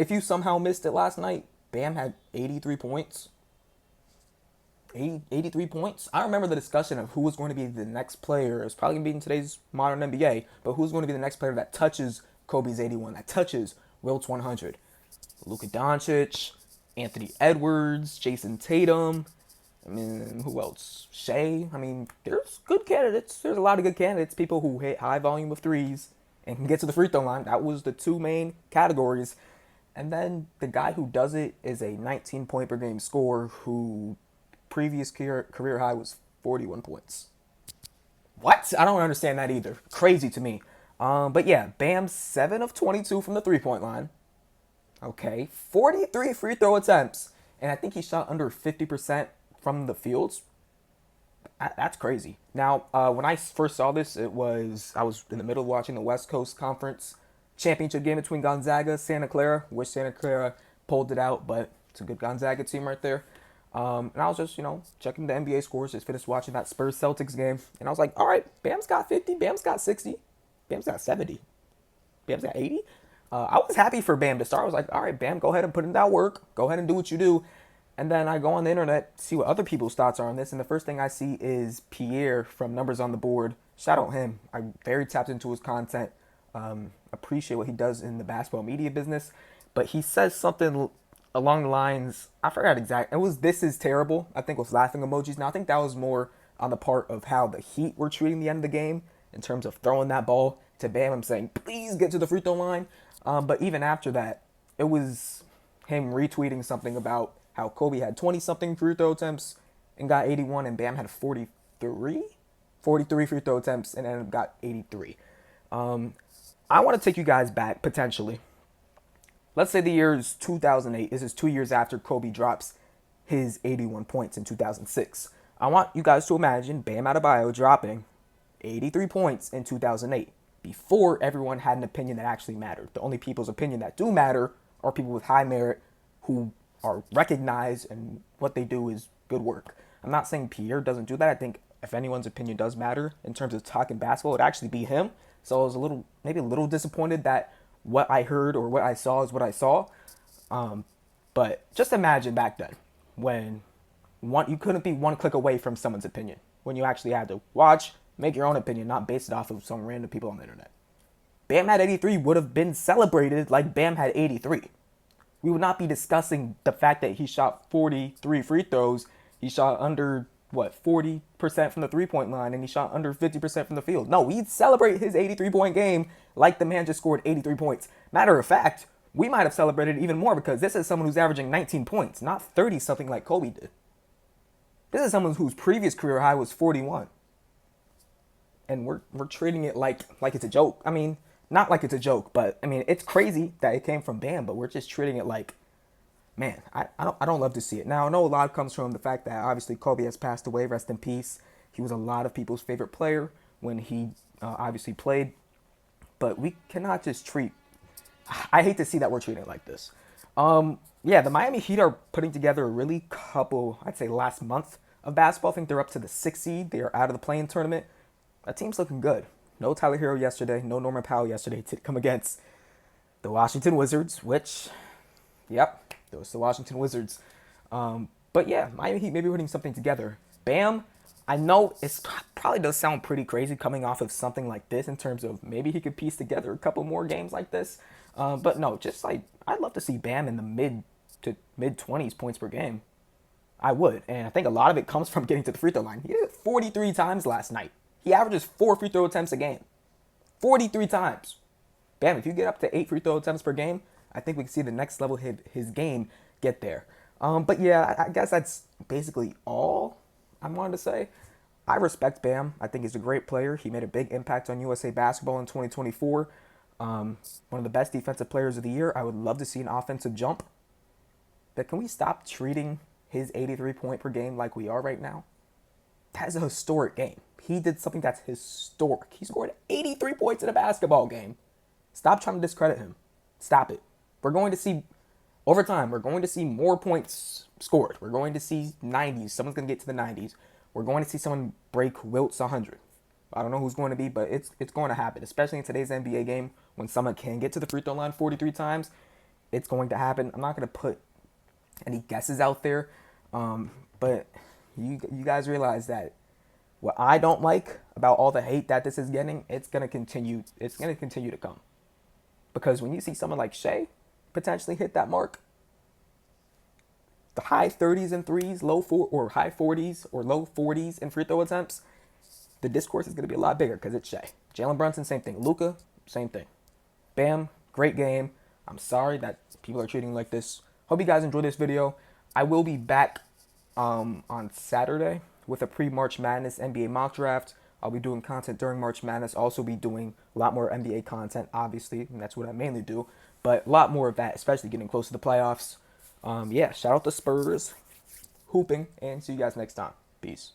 if you somehow missed it last night, Bam had 83 points. 83 points. I remember the discussion of who was going to be the next player. It's probably going to be in today's modern NBA, but who's going to be the next player that touches Kobe's 81, that touches Wilt's 100? Luka Doncic, Anthony Edwards, Jason Tatum. I mean, who else? Shea. I mean, there's good candidates. There's a lot of good candidates. People who hit high volume of threes and can get to the free throw line. That was the two main categories. And then the guy who does it is a 19 point per game scorer who previous career high was 41 points. What? I don't understand that either. Crazy to me. But yeah, Bam 7 of 22 from the 3 point line. Okay, 43 free throw attempts, and I think he shot under 50% from the fields. That's crazy. Now, when I first saw this, I was in the middle of watching the West Coast Conference championship game between Gonzaga, Santa Clara. Wish Santa Clara pulled it out, but it's a good Gonzaga team right there. And I was just, checking the NBA scores, just finished watching that Spurs Celtics game, and I was like, all right, Bam's got 50, Bam's got 60, Bam's got 70, Bam's got 80. I was happy for Bam to start. I was like, all right, Bam, go ahead and put in that work. Go ahead and do what you do. And then I go on the internet, see what other people's thoughts are on this, and the first thing I see is Pierre from Numbers on the Board. Shout out him. I'm very tapped into his content. Appreciate what he does in the basketball media business. But he says something along the lines, I forgot exactly. It was "This is terrible." I think with laughing emojis. Now I think that was more on the part of how the Heat were treating the end of the game in terms of throwing that ball to Bam. I'm saying, please get to the free throw line. But even after that, it was him retweeting something about how Kobe had 20-something free throw attempts and got 81, and Bam had 43? 43 free throw attempts and then got 83. I want to take you guys back, potentially. Let's say the year is 2008. This is 2 years after Kobe drops his 81 points in 2006. I want you guys to imagine Bam Adebayo dropping 83 points in 2008 before everyone had an opinion that actually mattered. The only people's opinion that do matter are people with high merit who are recognized and what they do is good work. I'm not saying Pierre doesn't do that. I think if anyone's opinion does matter in terms of talking basketball, it'd actually be him. So I was maybe a little disappointed that what I heard or what I saw is what I saw. But just imagine back then when you couldn't be one click away from someone's opinion, when you actually had to watch, make your own opinion, not based it off of some random people on the internet. Bam had 83 would have been celebrated like Bam had 83. We would not be discussing the fact that he shot 43 free throws. He shot under, 40% from the 3 point line, and he shot under 50% from the field. No, we'd celebrate his 83-point game like the man just scored 83 points. Matter of fact, we might have celebrated even more because this is someone who's averaging 19 points, not 30-something like Kobe did. This is someone whose previous career high was 41. And we're treating it like it's a joke. I mean, not like it's a joke, but I mean, it's crazy that it came from Bam, but we're just treating it like, man, I don't love to see it. Now, I know a lot comes from the fact that obviously Kobe has passed away, rest in peace. He was a lot of people's favorite player when he obviously played, but we cannot just treat, I hate to see that we're treating it like this. Yeah, the Miami Heat are putting together a really couple, I'd say last month of basketball. I think they're up to the 6th seed. They are out of the play-in tournament. That team's looking good. No Tyler Hero yesterday, no Norman Powell yesterday to come against the Washington Wizards, which, yep, those the Washington Wizards. But yeah, Miami Heat maybe putting something together. Bam, I know it probably does sound pretty crazy coming off of something like this in terms of maybe he could piece together a couple more games like this. But no, just like, I'd love to see Bam in the mid to mid 20s points per game. I would. And I think a lot of it comes from getting to the free throw line. He did it 43 times last night. He averages 4 free throw attempts a game. 43 times. Bam, if you get up to 8 free throw attempts per game, I think we can see the next level his game get there. But yeah, I guess that's basically all I wanted to say. I respect Bam. I think he's a great player. He made a big impact on USA basketball in 2024. One of the best defensive players of the year. I would love to see an offensive jump. But can we stop treating his 83 point per game like we are right now? That is a historic game. He did something that's historic. He scored 83 points in a basketball game. Stop trying to discredit him. Stop it. We're going to see, over time, we're going to see more points scored. We're going to see 90s. Someone's going to get to the 90s. We're going to see someone break Wilt's 100. I don't know who's going to be, but it's going to happen, especially in today's NBA game when someone can get to the free throw line 43 times. it's going to happen. I'm not going to put any guesses out there, but you guys realize that what I don't like about all the hate that this is getting, it's gonna continue. It's gonna continue to come because when you see someone like Shea potentially hit that mark, the high 30s and threes, low four or high 40s or low 40s in free throw attempts, the discourse is gonna be a lot bigger because it's Shea. Jalen Brunson, same thing. Luka, same thing. Bam, great game. I'm sorry that people are treating like this. Hope you guys enjoyed this video. I will be back on Saturday with a pre-March Madness NBA mock draft. I'll be doing content during March Madness. Also be doing a lot more NBA content, obviously, and that's what I mainly do. But a lot more of that, especially getting close to the playoffs. Yeah, shout out to Spurs, hooping, and see you guys next time. Peace.